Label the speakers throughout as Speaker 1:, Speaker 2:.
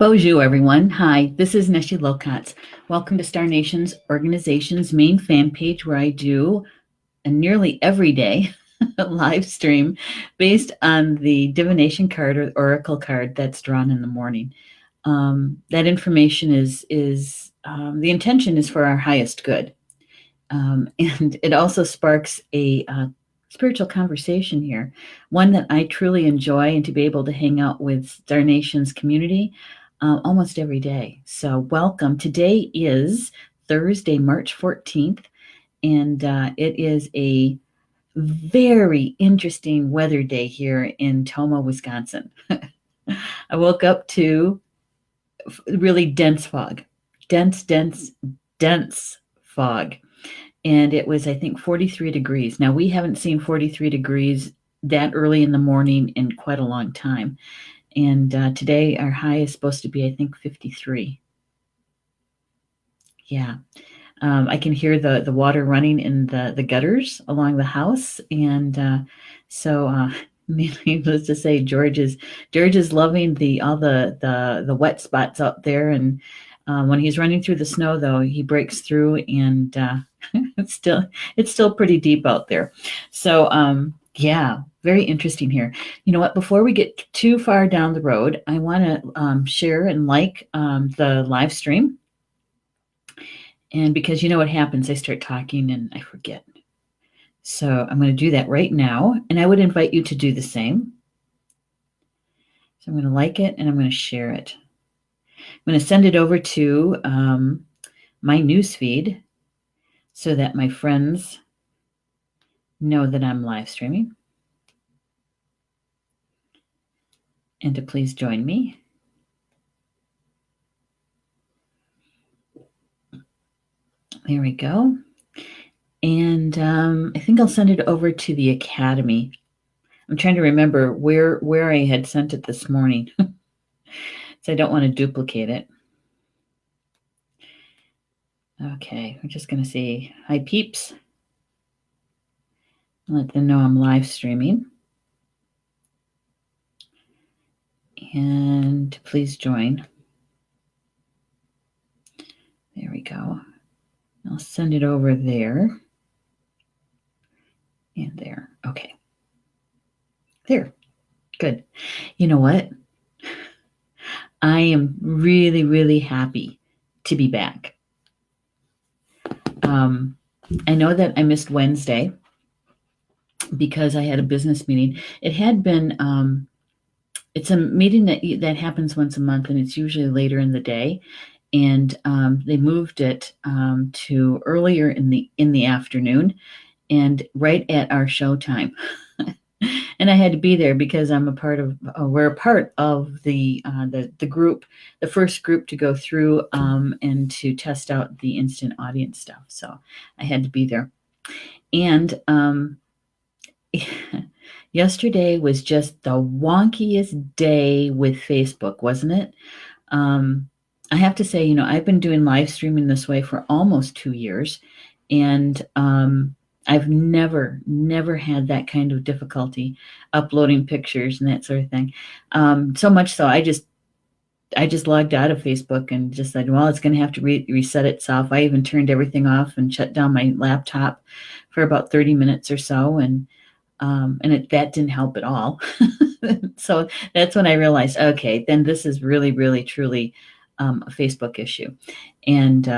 Speaker 1: Bonjour, everyone. Hi, this is Neshi Lokotz. Welcome to Star Nation's organization's main fan page, where I do a nearly every day live stream based on the divination card or oracle card that's drawn in the morning. That information is the intention is for our highest good, and it also sparks a spiritual conversation here, one that I truly enjoy, and to be able to hang out with Star Nation's community almost every day. So welcome. Today is Thursday, March 14th, and it is a very interesting weather day here in Tomah, Wisconsin. I woke up to really dense fog, dense fog. And it was, I think, 43 degrees. Now, we haven't seen 43 degrees that early in the morning in quite a long time. And today our high is supposed to be, I think, 53. Yeah. I can hear the water running in the gutters along the house. And so needless to say, George is loving all the wet spots out there. And when he's running through the snow, though, he breaks through, and it's still pretty deep out there. So yeah, very interesting here. You know what? Before we get too far down the road, I want to share and like the live stream. And because you know what happens, I start talking and I forget. So I'm going to do that right now. And I would invite you to do the same. So I'm going to like it and I'm going to share it. I'm going to send it over to my newsfeed so that my friends know that I'm live streaming. And to please join me. There we go. And I think I'll send it over to the Academy. I'm trying to remember where I had sent it this morning. So I don't want to duplicate it. Okay, we're just going to say hi, peeps. Let them know I'm live streaming. And please join. There we go. I'll send it over there. And there. Okay. There. Good. You know what? I am really, really happy to be back. I know that I missed Wednesday because I had a business meeting. It had been, it's a meeting that happens once a month, and it's usually later in the day. And they moved it to earlier in the afternoon, and right at our show time. And I had to be there because we're a part of the group, the first group to go through and to test out the instant audience stuff. So I had to be there. And yesterday was just the wonkiest day with Facebook, wasn't it? I have to say, I've been doing live streaming this way for almost 2 years, and I've never had that kind of difficulty uploading pictures and that sort of thing. So much so, I just logged out of Facebook and just said, well, it's going to have to reset itself. I even turned everything off and shut down my laptop for about 30 minutes or so, and that didn't help at all. So that's when I realized, okay, then this is really, really, truly a Facebook issue. And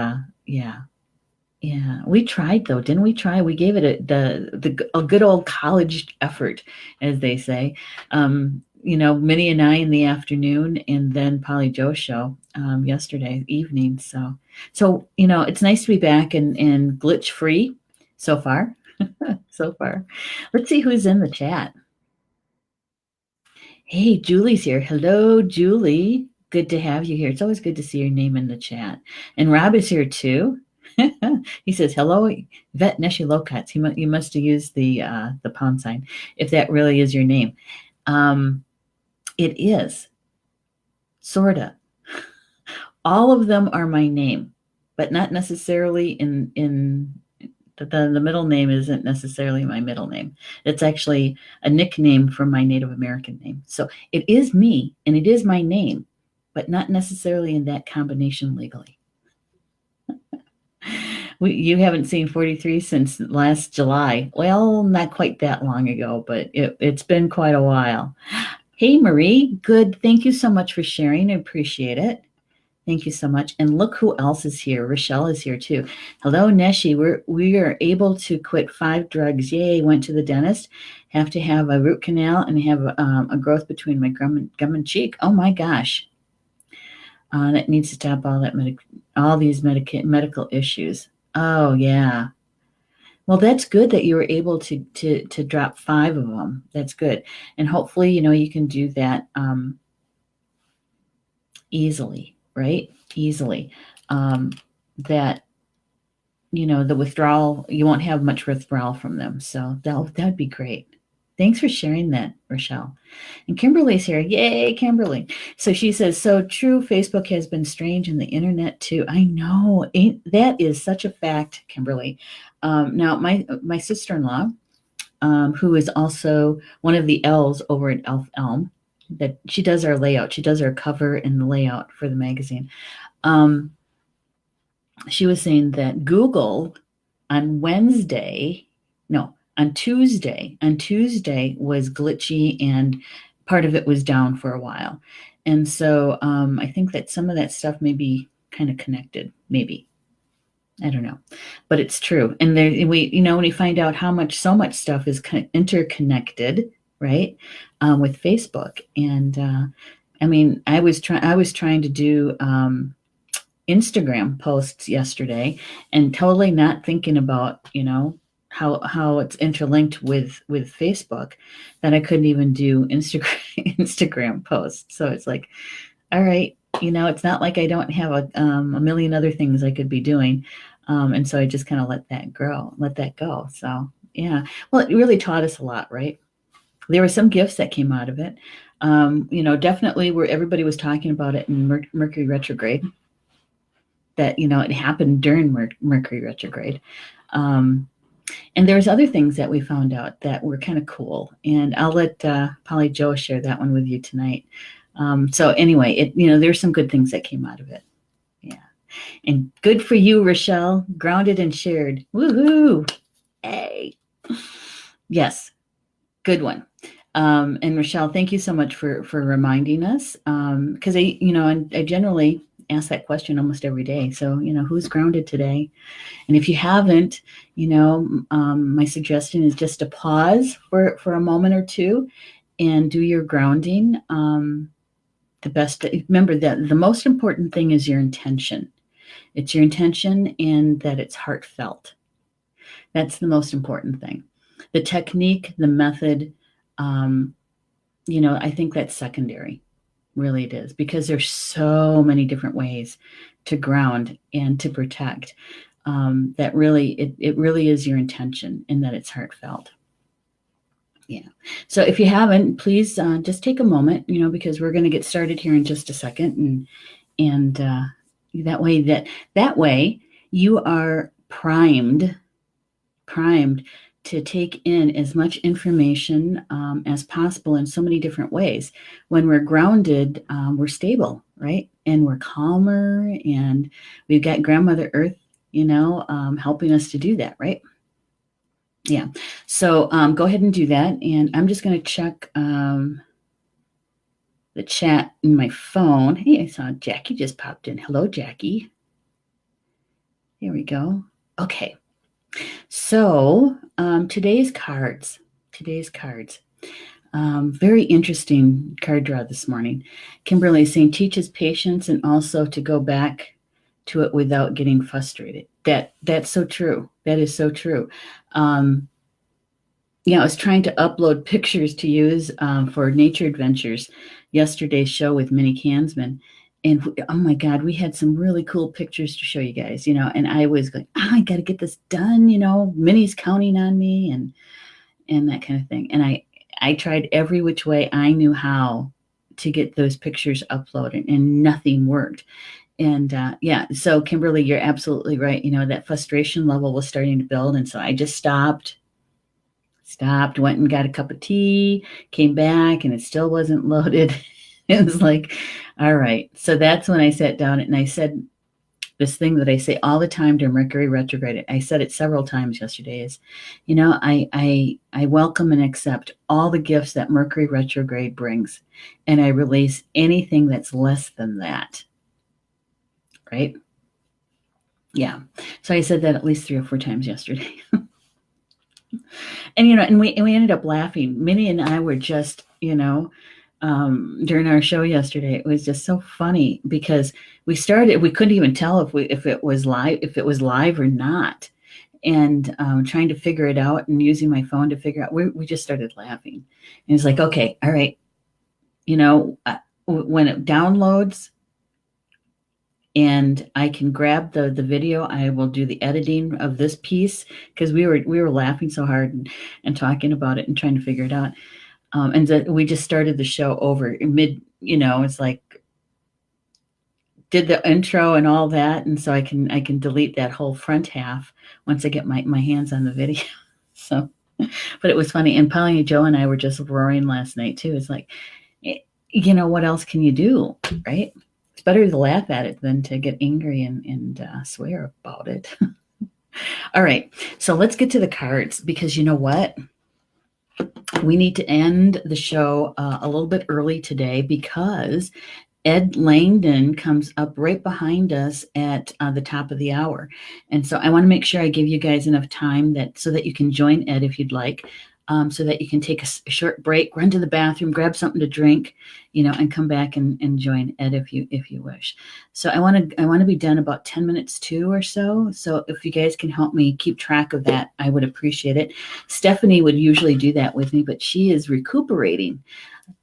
Speaker 1: yeah, we tried, though, didn't we try? We gave it a good old college effort, as they say. Minnie and I in the afternoon, and then Polly Joe's show yesterday evening. So it's nice to be back and glitch free so far. So far. Let's see who's in the chat. Hey, Julie's here. Hello, Julie. Good to have you here. It's always good to see your name in the chat. And Rob is here too. He says, hello, Yvette Neshi Lokotz. You must have used the pound sign, if that really is your name. It is. Sorta. All of them are my name, but not necessarily in the middle name isn't necessarily my middle name. It's actually a nickname from my Native American name. So it is me, and it is my name, but not necessarily in that combination legally. You haven't seen 43 since last July. Well, not quite that long ago, but it's been quite a while. Hey, Marie. Good. Thank you so much for sharing. I appreciate it. Thank you so much. And look who else is here. Rochelle is here too. Hello, Neshi. We are able to quit 5 drugs. Yay! Went to the dentist. Have to have a root canal and have a growth between my gum and cheek. Oh my gosh. That needs to stop all these medical issues. Oh yeah. Well, that's good that you were able to drop 5 of them. That's good, and hopefully, you can do that easily, right? Easily. That the withdrawal, you won't have much withdrawal from them, so that'd be great. Thanks for sharing that, Rochelle. And Kimberly's here. Yay, Kimberly. So she says, so true, Facebook has been strange and the internet too. I know. That is such a fact, Kimberly. Now, my sister-in-law, who is also one of the L's over at Elm, that she does our layout. She does our cover and the layout for the magazine. She was saying that Google on Tuesday was glitchy and part of it was down for a while. And so I think that some of that stuff may be kind of connected, maybe. I don't know, but it's true. And when you find out how so much stuff is interconnected, right, with Facebook. And I was trying to do Instagram posts yesterday and totally not thinking about, how it's interlinked with Facebook, that I couldn't even do Instagram posts. So it's like, all right, it's not like I don't have a million other things I could be doing. And so I just kind of let that go. So yeah, well, it really taught us a lot, right? There were some gifts that came out of it. Definitely where everybody was talking about it in Mercury retrograde, that, it happened during Mercury retrograde. And there's other things that we found out that were kind of cool. And I'll let Polly Joe share that one with you tonight. So anyway, there's some good things that came out of it. Yeah. And good for you, Rochelle. Grounded and shared. Woohoo! Hey. Yes. Good one. And Rochelle, thank you so much for reminding us. Because I generally ask that question almost every day. So, who's grounded today? And if you haven't, my suggestion is just to pause for a moment or two and do your grounding. Remember that the most important thing is your intention. It's your intention and that it's heartfelt. That's the most important thing. The technique, the method, I think that's secondary. Really it is, because there's so many different ways to ground and to protect, that really, it really is your intention and that it's heartfelt. Yeah. So if you haven't, please just take a moment, because we're going to get started here in just a second. And that way you are primed to take in as much information as possible in so many different ways. When we're grounded, we're stable, right? And we're calmer, and we've got Grandmother Earth, helping us to do that, right? Yeah. So go ahead and do that. And I'm just going to check the chat in my phone. Hey, I saw Jackie just popped in. Hello, Jackie. Here we go. Okay. So today's cards. Very interesting card draw this morning. Kimberly is saying teaches patience and also to go back to it without getting frustrated. That's so true. That is so true. I was trying to upload pictures to use for Nature Adventures, yesterday's show with Minnie Kansman. And oh my God, we had some really cool pictures to show you guys, and I was going, I got to get this done, Minnie's counting on me and that kind of thing. And I tried every which way I knew how to get those pictures uploaded, and nothing worked. And so Kimberly, you're absolutely right. That frustration level was starting to build. And so I just stopped, went and got a cup of tea, came back, and it still wasn't loaded. It was like, all right. So that's when I sat down and I said this thing that I say all the time during Mercury retrograde. I said it several times yesterday is, I welcome and accept all the gifts that Mercury retrograde brings, and I release anything that's less than that. Right? Yeah. So I said that at least 3 or 4 times yesterday. And we ended up laughing. Minnie and I were just, during our show yesterday, it was just so funny because we couldn't even tell if it was live or not, and trying to figure it out and using my phone to figure out. We just started laughing, and it's like, okay, all right, when it downloads and I can grab the video, I will do the editing of this piece because we were laughing so hard and talking about it and trying to figure it out. And we just started the show over mid. It's like did the intro and all that, and so I can delete that whole front half once I get my hands on the video. So, but it was funny. And Polly, Joe, and I were just roaring last night too. It's like, what else can you do, right? It's better to laugh at it than to get angry and swear about it. All right, so let's get to the cards because you know what? We need to end the show a little bit early today because Ed Langdon comes up right behind us at the top of the hour. And so I want to make sure I give you guys enough time so that you can join Ed if you'd like, so that you can take a short break, run to the bathroom, grab something to drink, and come back and join Ed if you wish. So I want to be done about 10 minutes too or so. So if you guys can help me keep track of that, I would appreciate it. Stephanie would usually do that with me, but she is recuperating.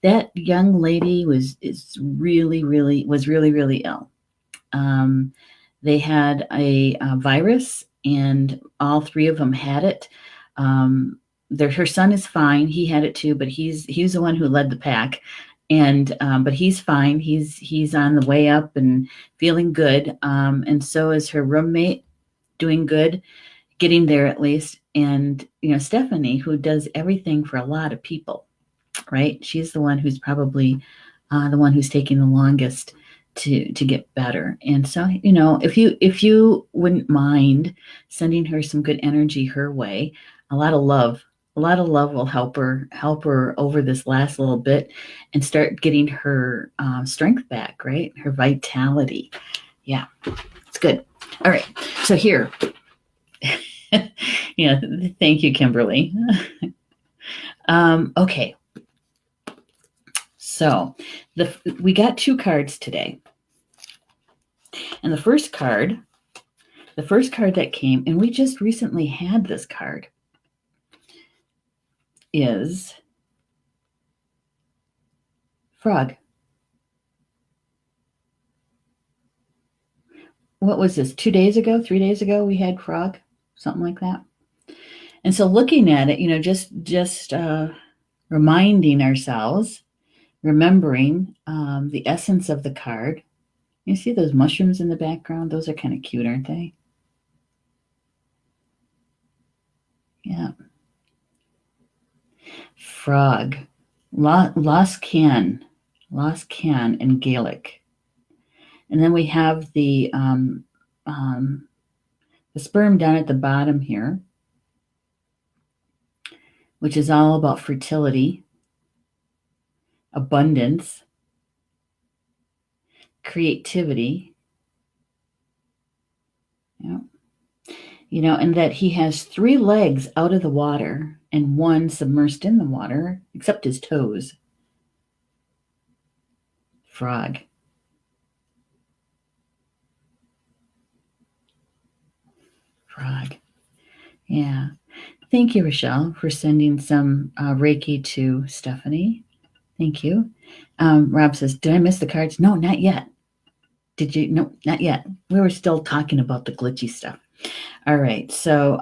Speaker 1: That young lady was really, really ill. They had a virus, and all three of them had it. Her son is fine; he had it too, but he's the one who led the pack, and but he's fine. He's on the way up and feeling good, and so is her roommate, doing good, getting there at least. And Stephanie, who does everything for a lot of people. Right? She's the one who's probably the one who's taking the longest to get better. And so, if you wouldn't mind sending her some good energy her way, a lot of love will help her over this last little bit and start getting her strength back, right? Her vitality. Yeah, it's good. All right. So here, thank you, Kimberly. Okay. So we got 2 cards today. And the first card that came, and we just recently had this card, is Frog. What was this? 2 days ago, 3 days ago, we had Frog, something like that. And so looking at it, just reminding ourselves, remembering the essence of the card. You see those mushrooms in the background? Those are kind of cute, aren't they? Yeah. Frog. Losgann in Gaelic. And then we have the sperm down at the bottom here, which is all about fertility, abundance, creativity. Yeah. And that he has 3 legs out of the water and 1 submersed in the water, except his toes. Frog. Frog. Yeah. Thank you, Rochelle, for sending some Reiki to Stephanie. Thank you. Rob says, did I miss the cards? No, not yet. Did you? No, not yet. We were still talking about the glitchy stuff. All right. So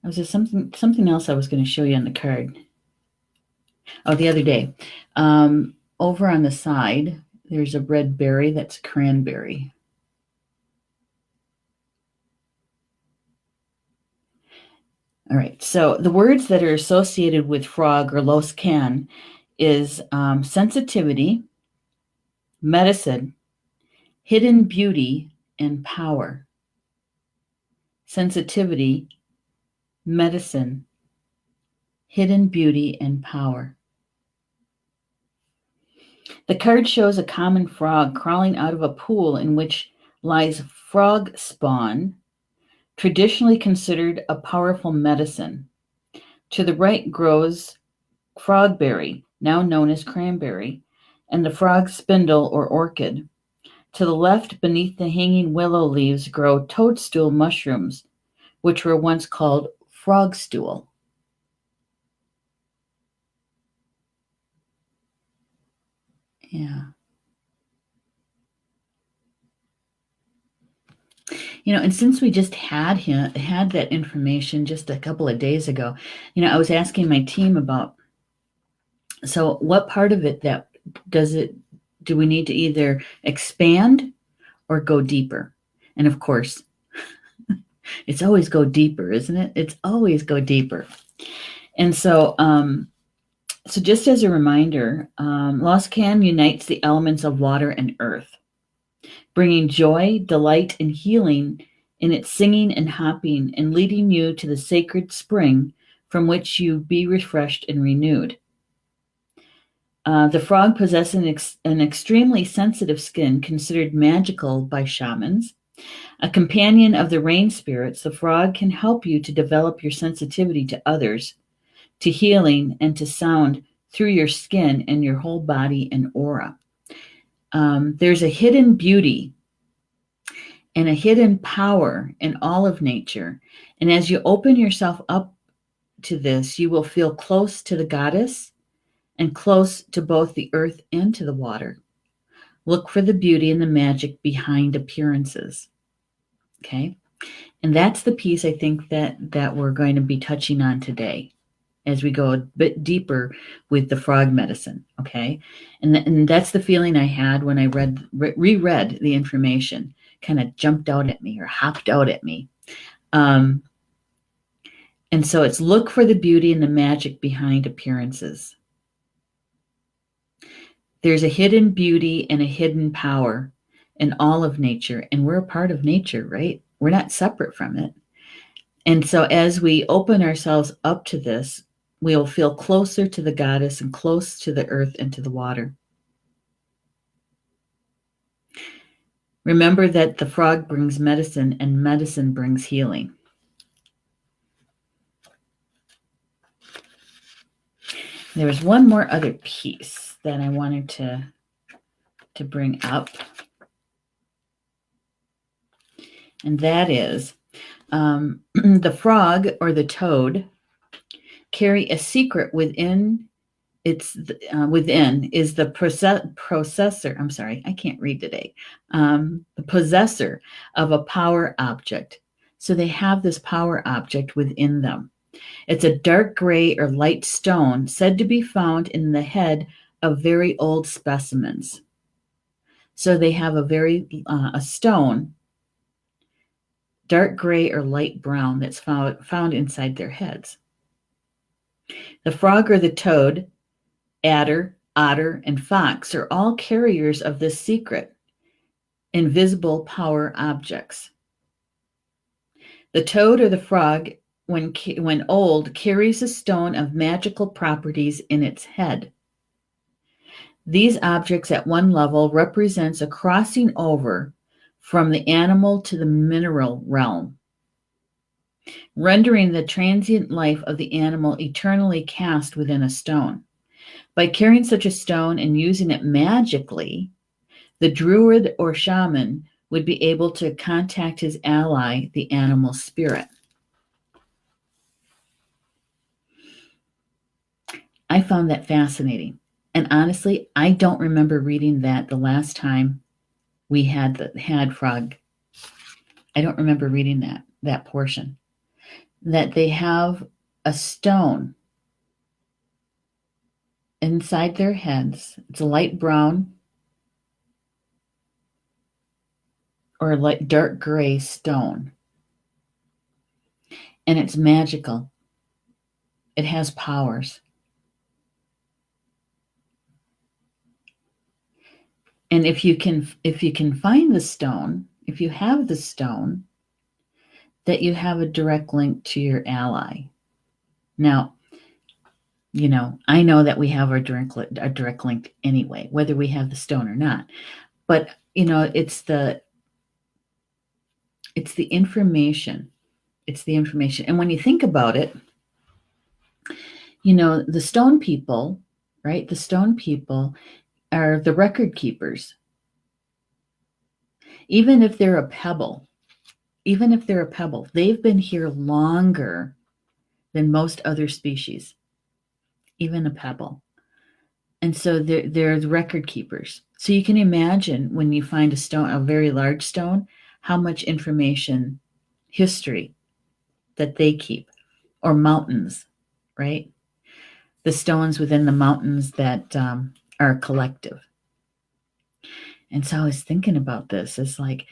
Speaker 1: was there something else I was going to show you on the card? Oh, the other day. Over on the side, there's a red berry that's cranberry. All right. So the words that are associated with frog or Losgann is sensitivity, medicine, hidden beauty, and power. Sensitivity, medicine, hidden beauty, and power. The card shows a common frog crawling out of a pool in which lies frog spawn, traditionally considered a powerful medicine. To the right grows frogberry, now known as cranberry, and the frog spindle or orchid. To the left, beneath the hanging willow leaves, grow toadstool mushrooms, which were once called frogstool. Yeah. And since we just had that information just a couple of days ago, I was asking my team about, so what part of it do we need to either expand or go deeper? And of course, it's always go deeper, isn't it? It's always go deeper. And so just as a reminder, Losgann unites the elements of water and earth, bringing joy, delight, and healing in its singing and hopping, and leading you to the sacred spring from which you be refreshed and renewed. The frog possesses an extremely sensitive skin considered magical by shamans. A companion of the rain spirits, the frog can help you to develop your sensitivity to others, to healing, and to sound through your skin and your whole body and aura. There's a hidden beauty and a hidden power in all of nature. And as you open yourself up to this, you will feel close to the goddess and close to both the earth and to the water. Look for the beauty and the magic behind appearances. Okay? And that's the piece I think that we're going to be touching on today as we go a bit deeper with the frog medicine. Okay? And that's the feeling I had when I reread the information. Kind of jumped out at me or hopped out at me. And so it's look for the beauty and the magic behind appearances. There's a hidden beauty and a hidden power in all of nature, and we're a part of nature, right? We're not separate from it. And so as we open ourselves up to this, we'll feel closer to the goddess and close to the earth and to the water. Remember that the frog brings medicine and medicine brings healing. There was one more other piece that I wanted to bring up, and that is the frog or the toad carry a secret within. Within is the processor. I'm sorry, I can't read today. The possessor of a power object. So they have this power object within them. It's a dark gray or light stone said to be found in the head of very old specimens. So they have a stone, dark gray or light brown, that's found inside their heads. The frog or the toad, adder, otter, and fox are all carriers of this secret, invisible power objects. The toad or the frog, when old, carries a stone of magical properties in its head. These objects at one level represents a crossing over from the animal to the mineral realm, rendering the transient life of the animal eternally cast within a stone. By carrying such a stone and using it magically, the druid or shaman would be able to contact his ally, the animal spirit. I found that fascinating. And honestly, I don't remember reading that the last time we had frog. I don't remember reading that portion. That they have a stone inside their heads. It's a light brown or a light dark gray stone. And it's magical. It has powers. And if you can find the stone, if you have the stone, that you have a direct link to your ally. Now, I know that we have our direct link anyway, whether we have the stone or not. But it's the information. It's the information. And when you think about it, the stone people, right? The stone people are the record keepers. Even if they're a pebble, they've been here longer than most other species, even a pebble. And so they're the record keepers. So you can imagine when you find a stone, a very large stone, how much information, history that they keep, or mountains, right? The stones within the mountains that are collective. And so I was thinking about this. It's like,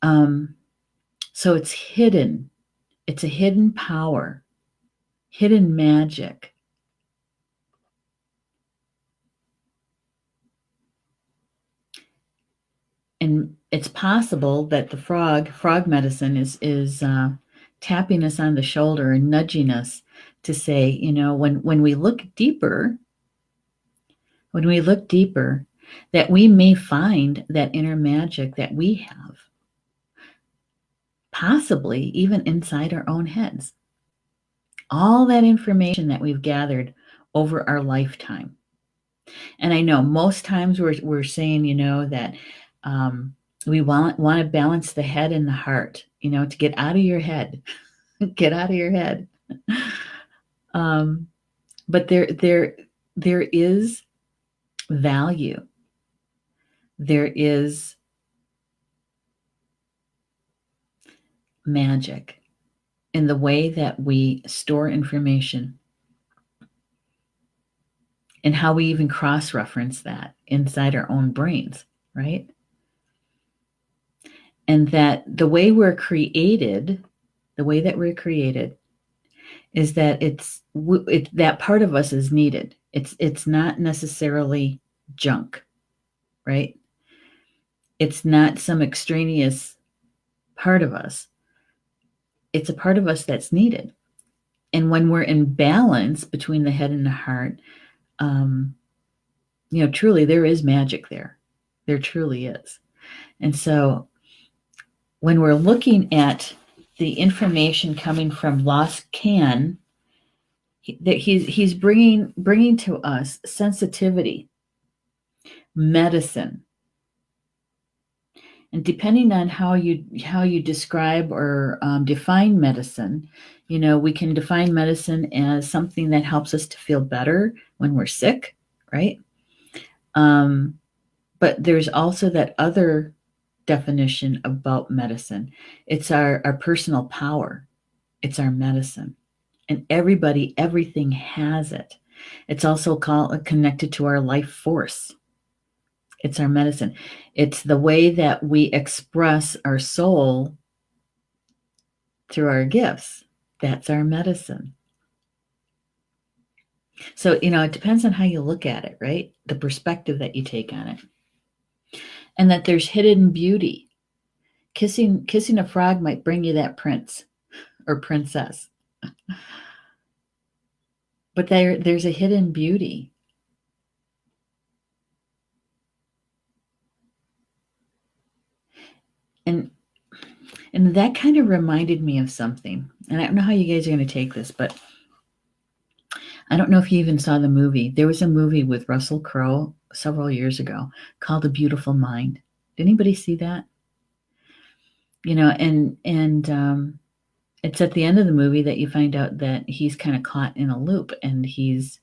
Speaker 1: so it's hidden. It's a hidden power, hidden magic. And it's possible that the frog medicine is tapping us on the shoulder and nudging us to say, when we look deeper, that we may find that inner magic that we have, possibly even inside our own heads. All that information that we've gathered over our lifetime. And I know most times we're saying, that we want to balance the head and the heart, to get out of your head, get out of your head. But there is value. There is magic in the way that we store information and how we even cross-reference that inside our own brains, right? And that the way that we're created is that that part of us is needed. It's not necessarily junk, right? It's not some extraneous part of us. It's a part of us that's needed. And when we're in balance between the head and the heart, truly there is magic there. There truly is. And so when we're looking at the information coming from Losgann, that he's bringing to us sensitivity, medicine, and depending on how you describe or define medicine, we can define medicine as something that helps us to feel better when we're sick, right? But there's also that other definition about medicine. It's our personal power. It's our medicine. And everything has it. It's also connected to our life force. It's our medicine. It's the way that we express our soul through our gifts. That's our medicine. So, it depends on how you look at it, right? The perspective that you take on it. And that there's hidden beauty. Kissing a frog might bring you that prince or princess. But there's a hidden beauty. And that kind of reminded me of something. And I don't know how you guys are going to take this, but I don't know if you even saw the movie. There was a movie with Russell Crowe several years ago called A Beautiful Mind. Did anybody see that? And it's at the end of the movie that you find out that he's kind of caught in a loop and he's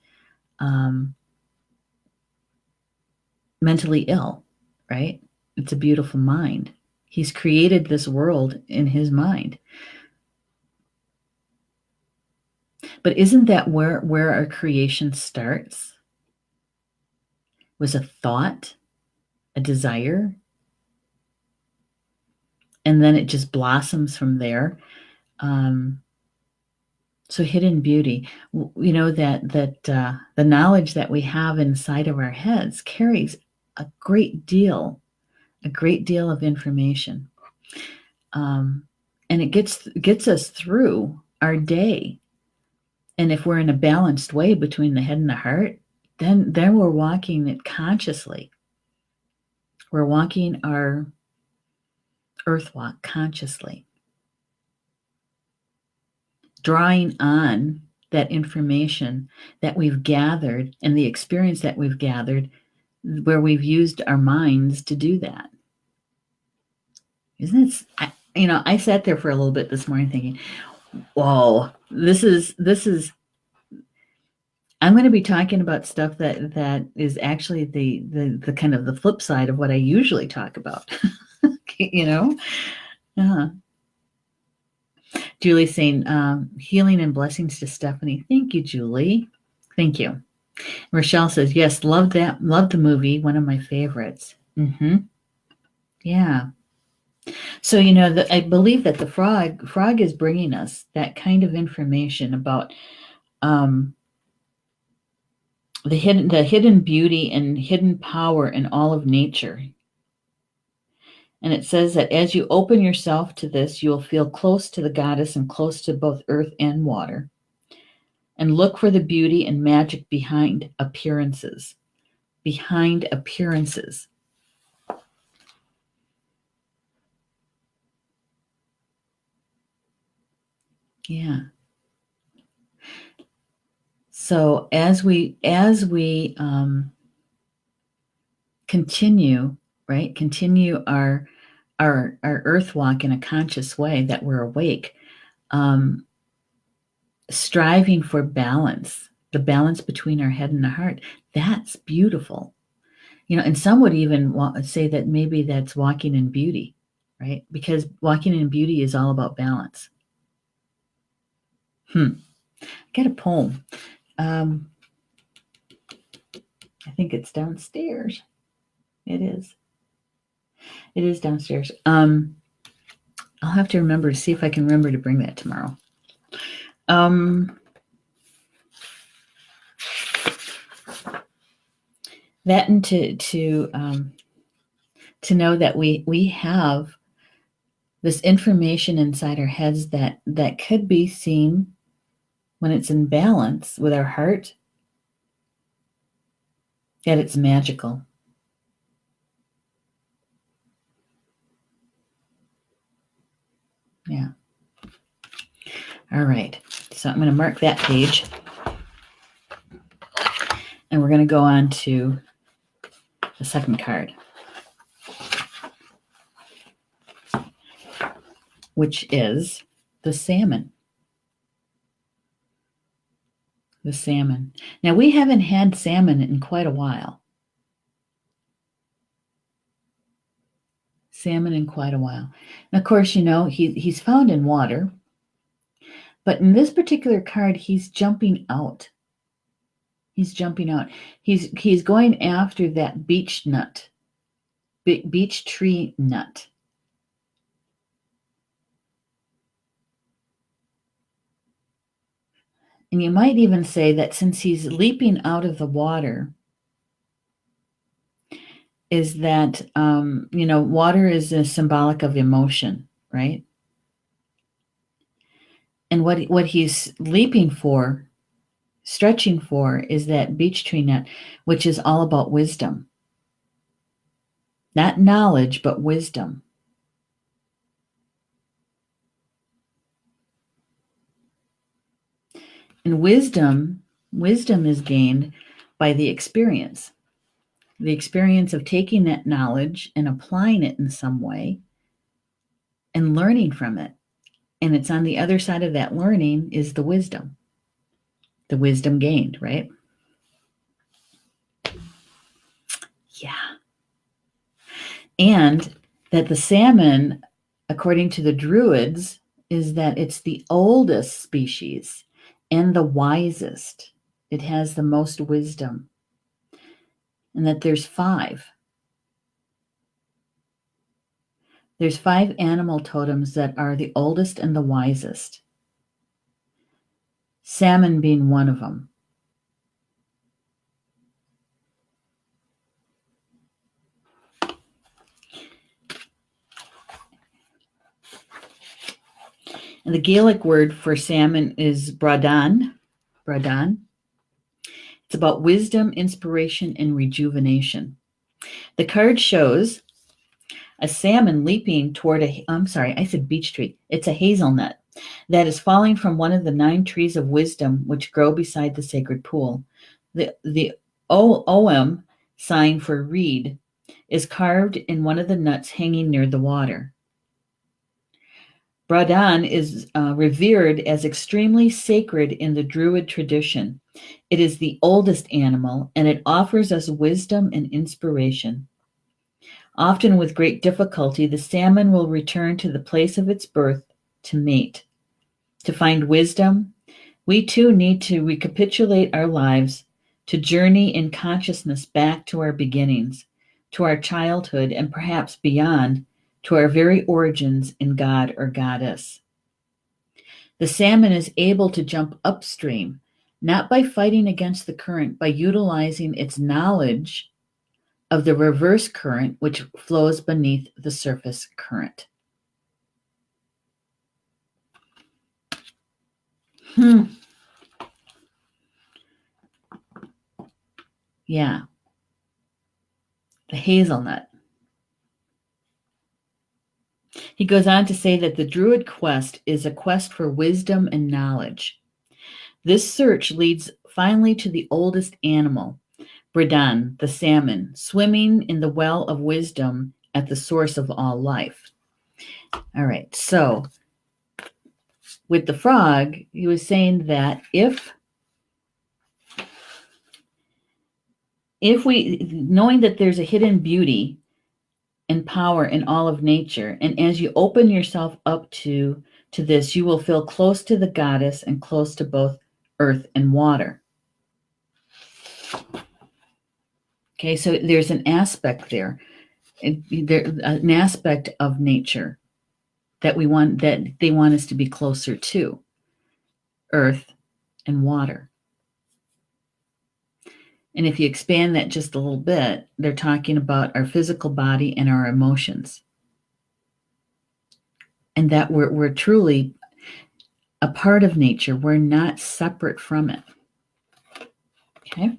Speaker 1: mentally ill, right? It's a beautiful mind. He's created this world in his mind. But isn't that where our creation starts? Was a thought, a desire, and then it just blossoms from there. So hidden beauty, that the knowledge that we have inside of our heads carries a great deal, of information, um, and it gets us through our day. And if we're in a balanced way between the head and the heart, then we're walking it consciously. We're walking our earth walk consciously, drawing on that information that we've gathered and the experience that we've gathered where we've used our minds to do that. Isn't it? I sat there for a little bit this morning thinking, whoa, this is I'm going to be talking about stuff that is actually the kind of the flip side of what I usually talk about. you know? Yeah. Julie saying, healing and blessings to Stephanie. Thank you, Julie. Thank you. Rochelle says, yes, love the movie, one of my favorites. Yeah. So, I believe that the frog is bringing us that kind of information about the hidden beauty and hidden power in all of nature. And it says that as you open yourself to this, you will feel close to the goddess and close to both earth and water. And look for the beauty and magic behind appearances. Behind appearances. Yeah. So as we continue our earth walk in a conscious way, that we're awake, striving for balance, the balance between our head and our heart, that's beautiful. And some would even say that maybe that's walking in beauty, right? Because walking in beauty is all about balance. I got a poem. I think it's downstairs. It is downstairs. I'll have to remember to see if I can remember to bring that tomorrow. That and to know that we have this information inside our heads that could be seen when it's in balance with our heart, that it's magical. Yeah. All right. So I'm going to mark that page. And we're going to go on to the second card, which is the salmon. The salmon. Now, we haven't had salmon in quite a while. And of course, he's found in water. But in this particular card, he's jumping out. He's going after that beech tree nut. And you might even say that since he's leaping out of the water, is that, water is a symbolic of emotion, right? And what he's leaping for, stretching for, is that beech tree nut, which is all about wisdom. Not knowledge, but wisdom. And wisdom is gained by the experience of taking that knowledge and applying it in some way and learning from it. And it's on the other side of that learning is the wisdom gained, right? Yeah. And that the salmon, according to the Druids, is that it's the oldest species and the wisest. It has the most wisdom. And that there's 5. There's 5 animal totems that are the oldest and the wisest. salmon being one of them. And the Gaelic word for salmon is Bradan. Bradan. It's about wisdom, inspiration, and rejuvenation. The card shows a salmon leaping toward I said beech tree. It's a hazelnut that is falling from one of the 9 trees of wisdom which grow beside the sacred pool. The OM sign for reed is carved in one of the nuts hanging near the water. Bradan is revered as extremely sacred in the Druid tradition. It is the oldest animal, and it offers us wisdom and inspiration. Often with great difficulty, the salmon will return to the place of its birth to mate. To find wisdom, we too need to recapitulate our lives, to journey in consciousness back to our beginnings, to our childhood, and perhaps beyond, to our very origins in God or Goddess. The salmon is able to jump upstream, not by fighting against the current, by utilizing its knowledge of the reverse current which flows beneath the surface current. Yeah, the hazelnut. He goes on to say that the Druid quest is a quest for wisdom and knowledge. This search leads finally to the oldest animal, Bradan, the salmon, swimming in the well of wisdom at the source of all life. All right, so with the frog, he was saying that if we, knowing that there's a hidden beauty and power in all of nature, and as you open yourself up to this, you will feel close to the goddess and close to both earth and water. Okay, so there's an aspect there, an aspect of nature that they want us to be closer to, earth and water. And if you expand that just a little bit, they're talking about our physical body and our emotions. And that we're truly a part of nature. We're not separate from it. Okay?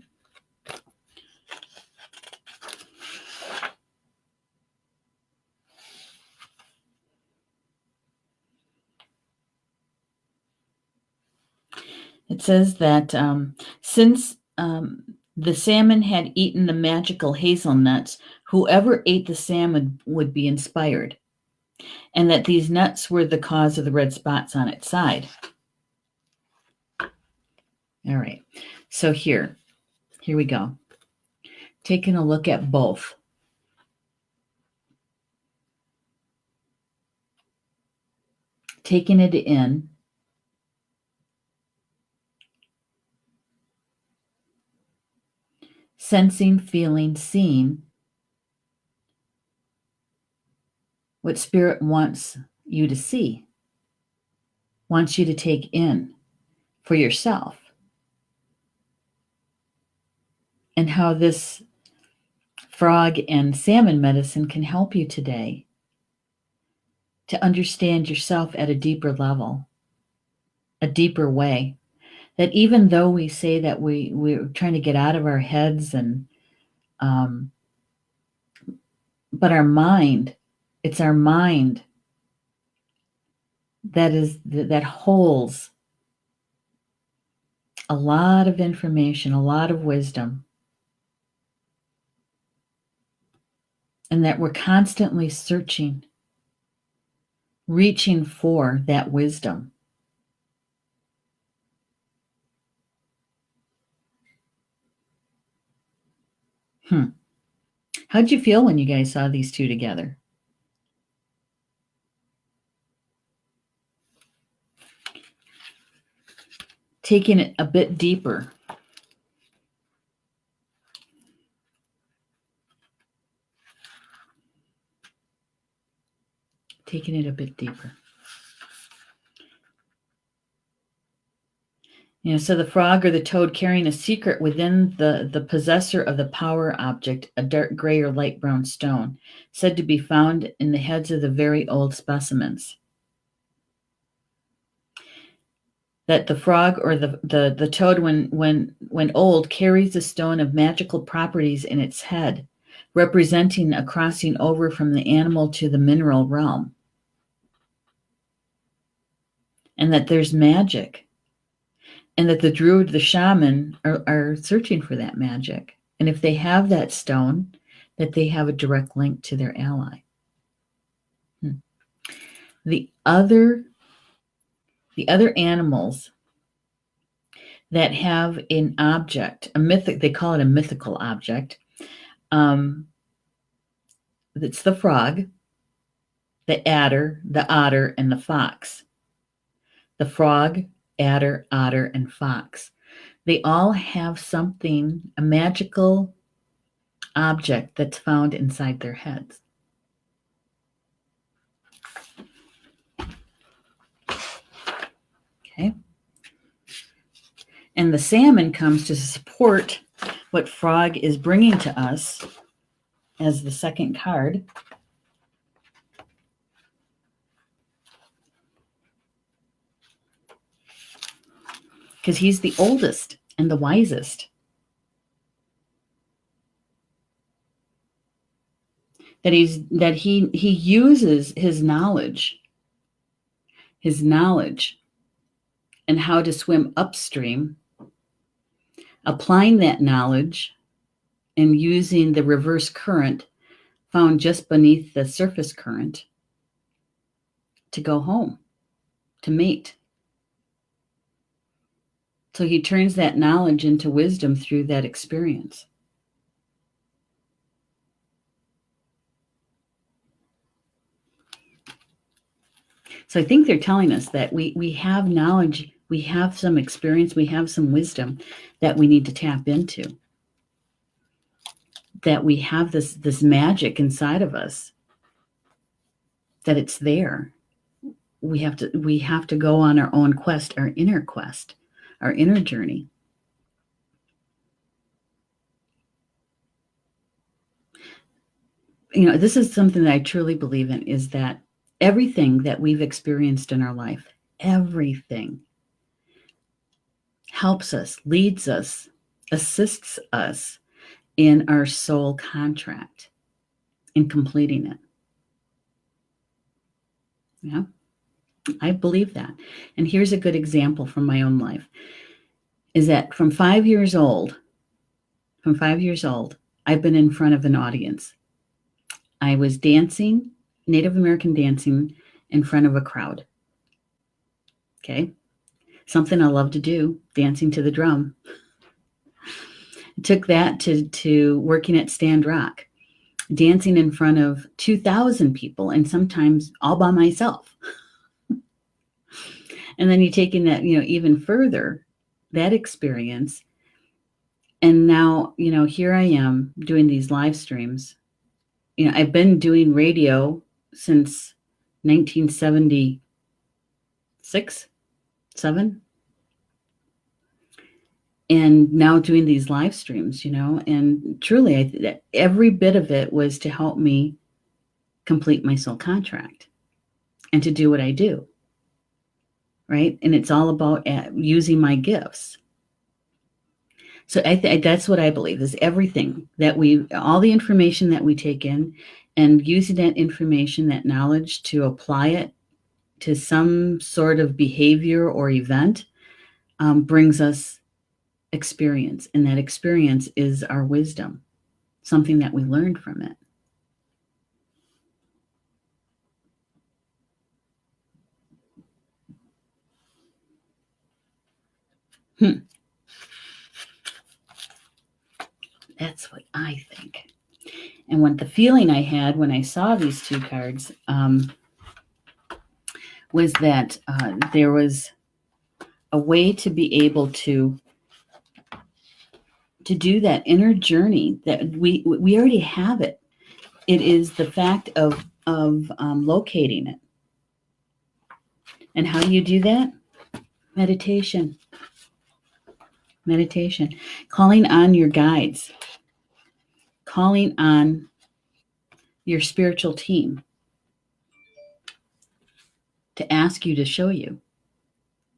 Speaker 1: It says that since the salmon had eaten the magical hazelnuts, whoever ate the salmon would be inspired, and that these nuts were the cause of the red spots on its side. All right, so here we go. Taking a look at both. Taking it in. Sensing, feeling, seeing what Spirit wants you to see, wants you to take in for yourself. And how this frog and salmon medicine can help you today to understand yourself at a deeper level, a deeper way. That even though we say that we're trying to get out of our heads and but our mind, it's our mind that holds a lot of information, a lot of wisdom, and that we're constantly searching, reaching for that wisdom. How'd you feel when you guys saw these two together? Taking it a bit deeper. Taking it a bit deeper. So the frog or the toad carrying a secret within the possessor of the power object, a dark gray or light brown stone, said to be found in the heads of the very old specimens. That the frog or the toad, when old, carries a stone of magical properties in its head, representing a crossing over from the animal to the mineral realm. And that there's magic. And that the druid, the shaman, are searching for that magic. And if they have that stone, that they have a direct link to their ally. The other animals that have an object, they call it a mythical object. It's the frog, the adder, the otter, and the fox. The frog, adder, otter, and fox. They all have something, a magical object that's found inside their heads. Okay. And the salmon comes to support what frog is bringing to us as the second card. Because he's the oldest and the wisest. That he uses his knowledge and how to swim upstream, applying that knowledge and using the reverse current found just beneath the surface current to go home, to mate. So he turns that knowledge into wisdom through that experience. So I think they're telling us that we have knowledge, we have some experience, we have some wisdom that we need to tap into. That we have this magic inside of us, that it's there. We have to go on our own quest, our inner journey. This is something that I truly believe in, is that everything that we've experienced in our life, everything helps us, leads us, assists us in our soul contract, in completing it. Yeah, I believe that. And here's a good example from my own life, is that from 5 years old, I've been in front of an audience. I was dancing, Native American dancing, in front of a crowd. Okay. Something I love to do, dancing to the drum. I took that to working at Stand Rock, dancing in front of 2,000 people, and sometimes all by myself. And then you taking that, even further, that experience. And now, here I am doing these live streams. I've been doing radio since 1976, 7. And now doing these live streams, and truly, every bit of it was to help me complete my soul contract and to do what I do, right? And it's all about using my gifts. So that's what I believe, is everything that all the information that we take in, and using that information, that knowledge, to apply it to some sort of behavior or event, brings us experience. And that experience is our wisdom, something that we learned from it. That's what I think. And what the feeling I had when I saw these two cards was that there was a way to be able to do that inner journey, that we already have it. It is the fact of locating it. And how do you do that? Meditation. Meditation. Calling on your guides. Calling on your spiritual team to ask you to show you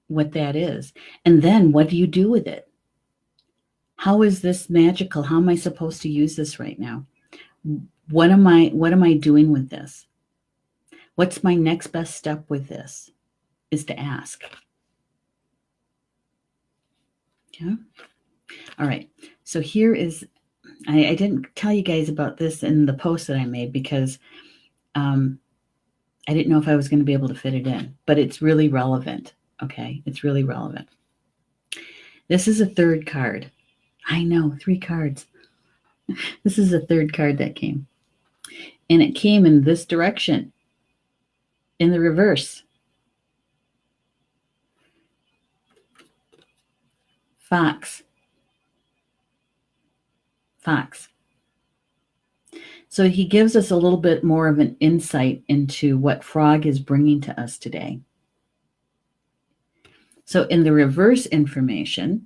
Speaker 1: what that is. And then what do you do with it? How is this magical? How am I supposed to use this right now? What am I doing with this? What's my next best step with this? Is to ask. Okay. All right. So here is, I didn't tell you guys about this in the post that I made because I didn't know if I was going to be able to fit it in, but it's really relevant. Okay. It's really relevant. This is a third card. I know, 3 cards. This is the third card that came. And it came in this direction, in the reverse. Fox. Fox. So he gives us a little bit more of an insight into what frog is bringing to us today. So in the reverse information,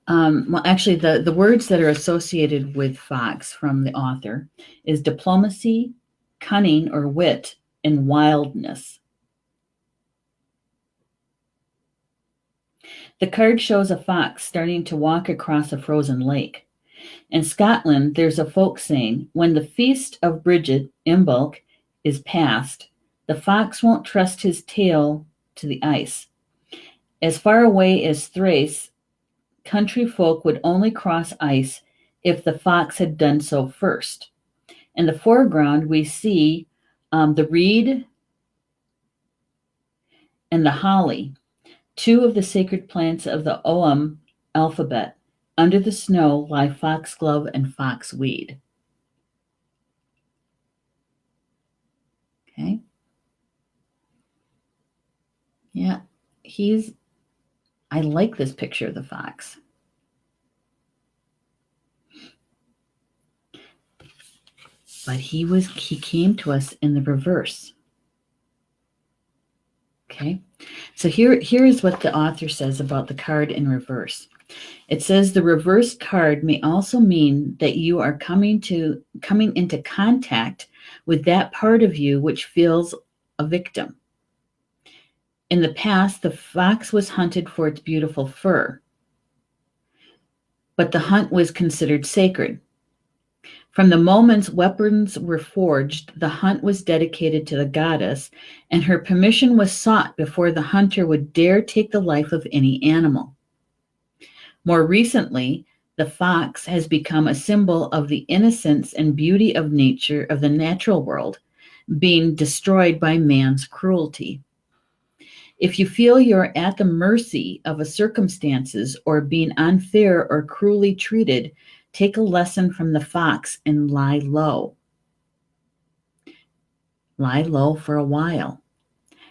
Speaker 1: well, actually, the words that are associated with fox from the author is diplomacy, cunning or wit, and wildness. The card shows a fox starting to walk across a frozen lake. In Scotland, there's a folk saying, when the feast of Bridget, Imbolc, is past, the fox won't trust his tail to the ice. As far away as Thrace, country folk would only cross ice if the fox had done so first. In the foreground, we see the reed and the holly, 2 of the sacred plants of the Ogham alphabet. Under the snow lie foxglove and foxweed. Okay. Yeah, I like this picture of the fox. But he came to us in the reverse. Okay. So here is what the author says about the card in reverse. It says the reversed card may also mean that you are coming into contact with that part of you which feels a victim. In the past, the fox was hunted for its beautiful fur, but the hunt was considered sacred. From the moment weapons were forged, the hunt was dedicated to the goddess, and her permission was sought before the hunter would dare take the life of any animal. More recently, the fox has become a symbol of the innocence and beauty of nature, of the natural world, being destroyed by man's cruelty. If you feel you're at the mercy of a circumstances or being unfair or cruelly treated, take a lesson from the fox and lie low. Lie low for a while.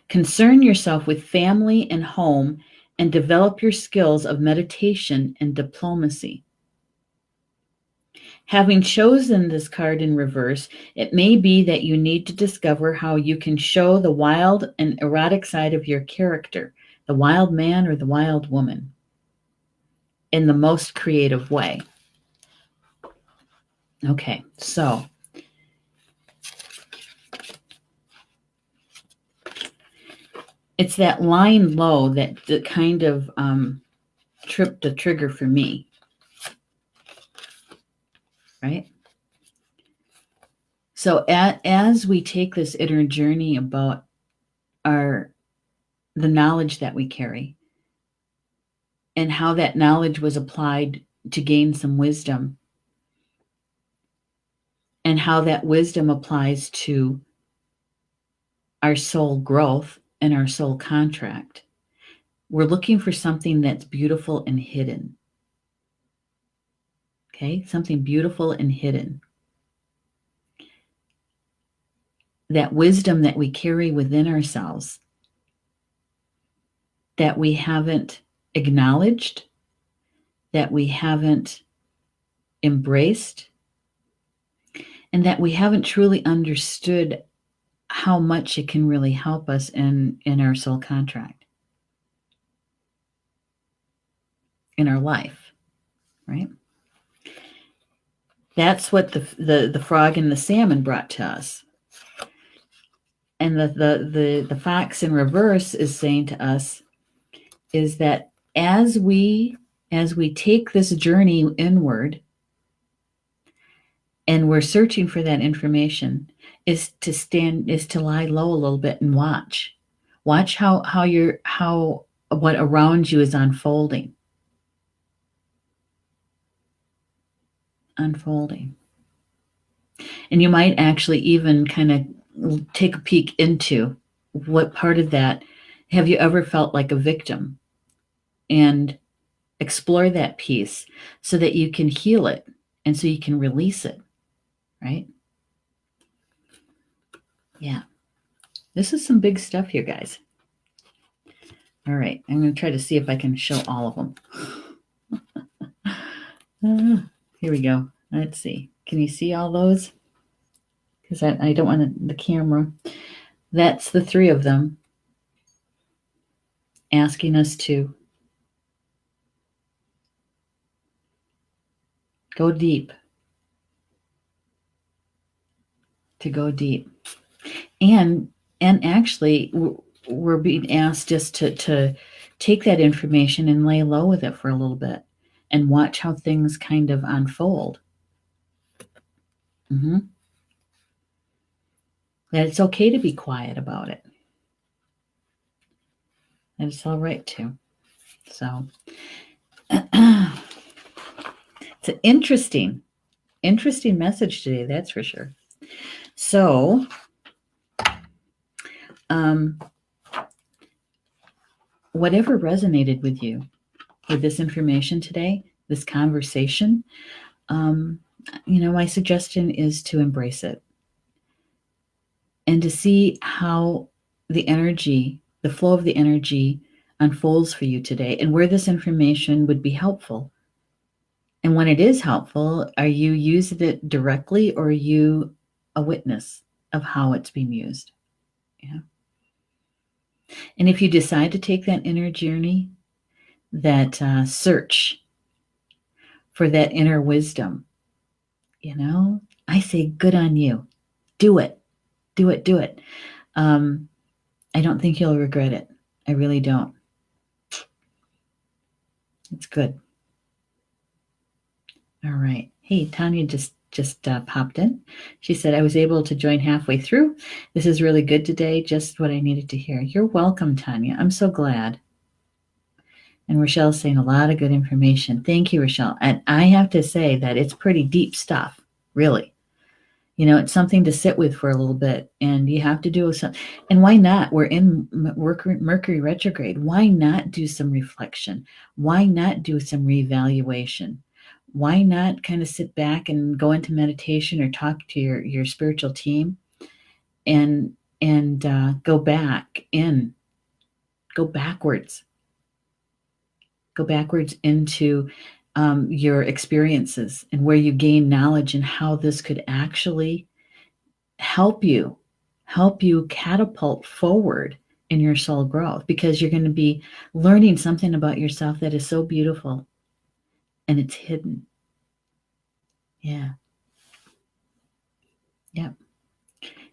Speaker 1: Concern yourself with family and home and develop your skills of meditation and diplomacy. Having chosen this card in reverse, it may be that you need to discover how you can show the wild and erotic side of your character, the wild man or the wild woman, in the most creative way. Okay, so it's that lying low that kind of tripped the trigger for me, right? So as we take this inner journey about the knowledge that we carry and how that knowledge was applied to gain some wisdom, and how that wisdom applies to our soul growth and our soul contract, we're looking for something that's beautiful and hidden. Okay, something beautiful and hidden. That wisdom that we carry within ourselves that we haven't acknowledged, that we haven't embraced, and that we haven't truly understood how much it can really help us in our soul contract, in our life, right? That's what the frog and the salmon brought to us. And the fox in reverse is saying to us is that as we take this journey inward and we're searching for that information, is to lie low a little bit and watch how what around you is unfolding. And you might actually even kind of take a peek into what part of that have you ever felt like a victim, and explore that piece so that you can heal it and so you can release it, right? Yeah. This is some big stuff here, guys. All right. I'm going to try to see if I can show all of them. Here we go. Let's see. Can you see all those? Because I don't want the camera. That's the three of them asking us to go deep. To go deep. And actually, we're being asked just to take that information and lay low with it for a little bit and watch how things kind of unfold. Mm-hmm. That it's okay to be quiet about it. And it's all right too. So it's an interesting message today, that's for sure. So whatever resonated with you with this information today, this conversation, my suggestion is to embrace it and to see how the energy, the flow of the energy unfolds for you today and where this information would be helpful. And when it is helpful, are you using it directly or are you a witness of how it's being used? Yeah. And if you decide to take that inner journey, that search for that inner wisdom, I say good on you. Do it. Do it. Do it. I don't think you'll regret it. I really don't. It's good. All right. Hey, Tanya just popped in. She said, I was able to join halfway through. This is really good today. Just what I needed to hear. You're welcome, Tanya. I'm so glad. And Rochelle's saying a lot of good information. Thank you, Rochelle. And I have to say that it's pretty deep stuff, really. It's something to sit with for a little bit, and you have to do something. And why not? We're in Mercury retrograde. Why not do some reflection? Why not do some reevaluation? Why not kind of sit back and go into meditation or talk to your spiritual team and go backwards into your experiences and where you gain knowledge and how this could actually help you catapult forward in your soul growth, because you're going to be learning something about yourself that is so beautiful and it's hidden. Yeah. Yep.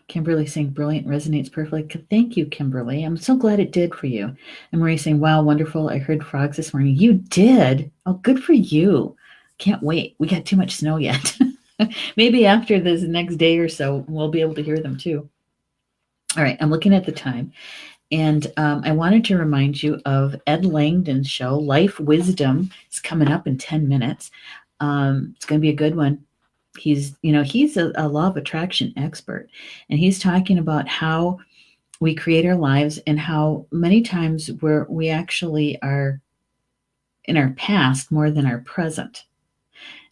Speaker 1: Kimberly saying brilliant, resonates perfectly. Thank you, Kimberly. I'm so glad it did for you. And Marie saying, wow, wonderful. I heard frogs this morning. You did? Oh, good for you. Can't wait. We got too much snow yet. Maybe after this next day or so, we'll be able to hear them too. All right. I'm looking at the time. And I wanted to remind you of Ed Langdon's show, Life Wisdom. It's coming up in 10 minutes. It's going to be a good one. He's a law of attraction expert, and he's talking about how we create our lives and how many times we actually are in our past more than our present.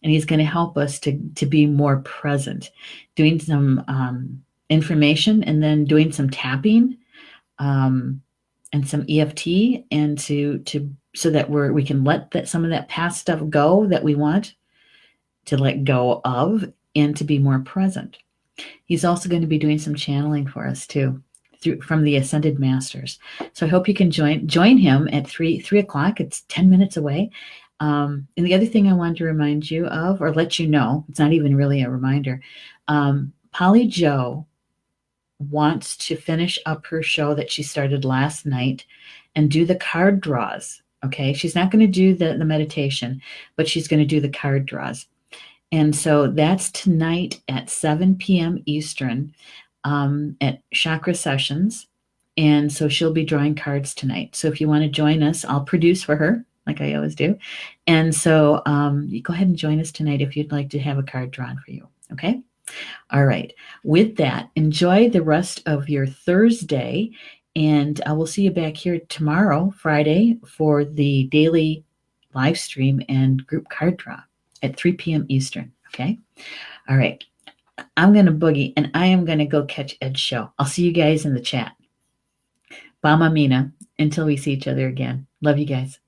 Speaker 1: And he's going to help us to be more present, doing some information and then doing some tapping and some EFT, and so that we can let some of that past stuff go that we want to let go of and to be more present. He's also going to be doing some channeling for us too, from the Ascended Masters. So I hope you can join him at 3 o'clock. It's 10 minutes away. And the other thing I wanted to remind you of, or let you know, it's not even really a reminder. Polly Joe wants to finish up her show that she started last night and do the card draws. Okay, she's not going to do the meditation, but she's going to do the card draws. And so that's tonight at 7 p.m. Eastern at Chakra Sessions. And so she'll be drawing cards tonight. So if you want to join us, I'll produce for her, like I always do. And so you go ahead and join us tonight if you'd like to have a card drawn for you. Okay? All right. With that, enjoy the rest of your Thursday. And I will see you back here tomorrow, Friday, for the daily live stream and group card draw at 3 p.m. Eastern. Okay? All right. I'm going to boogie, and I am going to go catch Ed's show. I'll see you guys in the chat. Bye, Mamina. Until we see each other again. Love you guys.